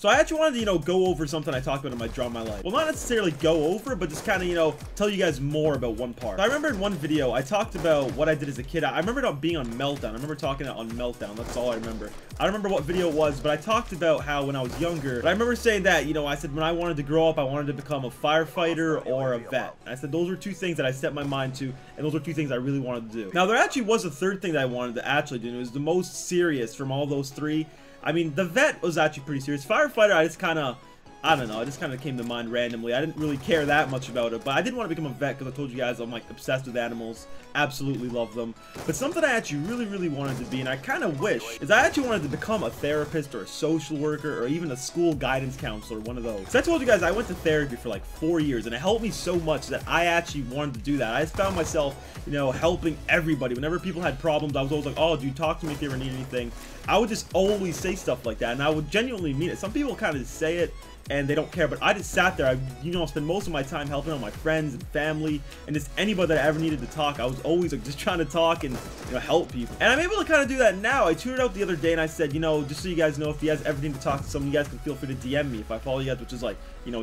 So I actually wanted to, go over something I talked about in my Draw My Life. Well, not necessarily go over, but just kind of, tell you guys more about one part. So I remember in one video, I talked about what I did as a kid. I remember not being on Meltdown. I remember talking on Meltdown. That's all I remember. I don't remember what video it was, but I talked about how when I was younger, but I remember saying that, I said when I wanted to grow up, I wanted to become a firefighter or a vet. And I said those were two things that I set my mind to, and those were two things I really wanted to do. Now, there actually was a third thing that I wanted to actually do, and it was the most serious from all those three. I mean, the vet was actually pretty serious. Firefighter, I just kind of, I don't know, it just kind of came to mind randomly. I didn't really care that much about it, but I did want to become a vet because I told you guys I'm, like, obsessed with animals. Absolutely love them. But something I actually really wanted to be, and I kind of wish, is I actually wanted to become a therapist or a social worker or even a school guidance counselor, one of those. So I told you guys I went to therapy for like 4 years, and it helped me so much that I actually wanted to do that. I just found myself, helping everybody. Whenever people had problems, I was always like, oh, dude, talk to me if you ever need anything. I would just always say stuff like that, and I would genuinely mean it. Some people kind of say it and they don't care, but I just sat there. I spend most of my time helping out my friends and family and just anybody that I ever needed to talk. I was always like just trying to talk and help people, and I'm able to kind of do that now. I tweeted out the other day and I said, just so you guys know, if you guys ever need to talk to someone, you guys can feel free to DM me if I follow you guys, which is like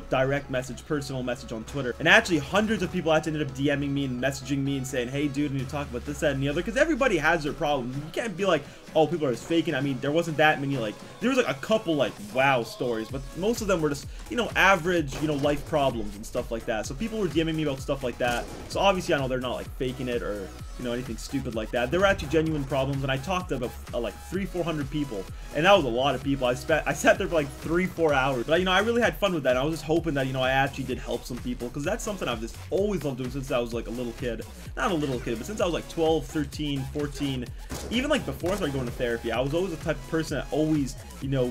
direct message, personal message on Twitter. And actually hundreds of people actually ended up DMing me and messaging me and saying, hey dude, I need to talk about this, that, and the other, because everybody has their problems. You can't be like, oh, people are just faking. I mean, there wasn't that many, there was like a couple wow stories, but most of them were just average life problems and stuff like that. So people were DMing me about stuff like that. So obviously I know they're not like faking it or anything stupid like that. There were actually genuine problems, and I talked to about like 300-400 people, and that was a lot of people. I sat there for like 3-4 hours, but I really had fun with that. And I was just hoping that I actually did help some people, because that's something I've just always loved doing since I was like a little kid. Not a little kid, but since I was like 12, 13, 14, even like before I started going to therapy, I was always the type of person that always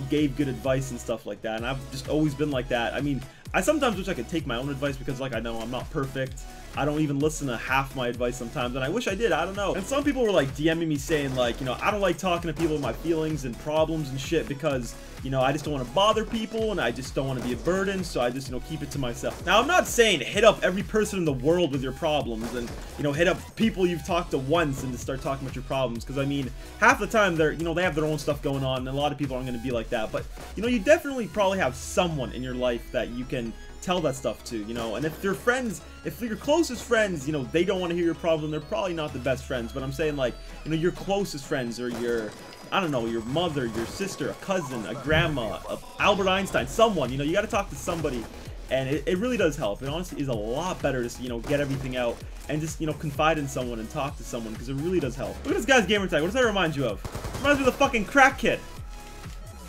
gave good advice and stuff like that, and I've just always been like that. I mean, I sometimes wish I could take my own advice, because I know I'm not perfect. I don't even listen to half my advice sometimes, and I wish I did. I don't know. And some people were like DMing me saying like, I don't like talking to people with my feelings and problems and shit, because I just don't want to bother people, and I just don't want to be a burden, so I just keep it to myself. Now, I'm not saying hit up every person in the world with your problems and hit up people you've talked to once and just start talking about your problems, because I mean, half the time they're they have their own stuff going on, and a lot of people aren't going to be like that. But you definitely probably have someone in your life that you can tell that stuff to, and if your friends, if your closest friends, they don't want to hear your problem, they're probably not the best friends. But I'm saying, like, your closest friends, or your, I don't know, your mother, your sister, a cousin, a grandma, Albert Einstein, someone, you got to talk to somebody, and it really does help. It honestly is a lot better to, get everything out and just, confide in someone and talk to someone, because it really does help. Look at this guy's gamer tag. What does that remind you of? It reminds me of the fucking crack kid.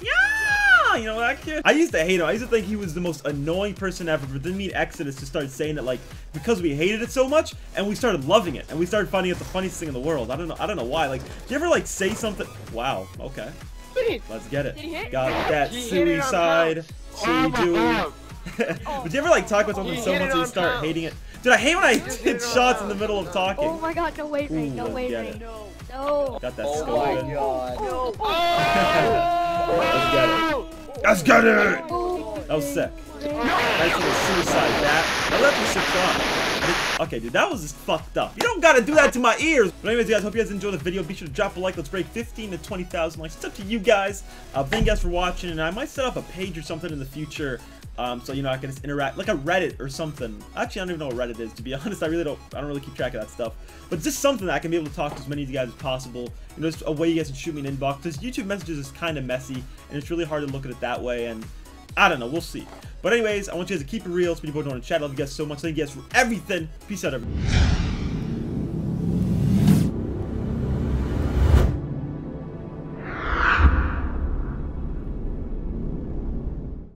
Yeah! That kid? I used to hate him. I used to think he was the most annoying person ever, but then me and Exodus just started saying that, like, because we hated it so much, and we started loving it, and we started finding it the funniest thing in the world. I don't know why. Like, do you ever, like, say something? Wow, okay. Let's get it. Got that suicide. Would you ever, like, talk about something so much that you start hating it? Dude, I hate when I hit shots in the middle of talking. Oh my god, no wait, Ray, no wait, Ray. No. Got that Oh scope my in. god. Let's get it! That was sick. Nice little suicide bat. Now that's a 6 on. Okay, dude, that was just fucked up. You don't gotta do that to my ears. But anyways, guys, hope you guys enjoyed the video. Be sure to drop a like. Let's break 15 to 20,000 likes. It's up to you guys. Thank you guys for watching, and I might set up a page or something in the future. So I can just interact, like a Reddit or something. Actually, I don't even know what Reddit is, to be honest. I don't really keep track of that stuff. But just something that I can be able to talk to as many of you guys as possible. Just a way you guys can shoot me an inbox, because YouTube messages is kind of messy, and it's really hard to look at it that way, and I don't know, we'll see. But anyways, I want you guys to keep it real. It's been your boy, Bo2 Shot. I love you guys so much. Thank you guys for everything. Peace out, everyone.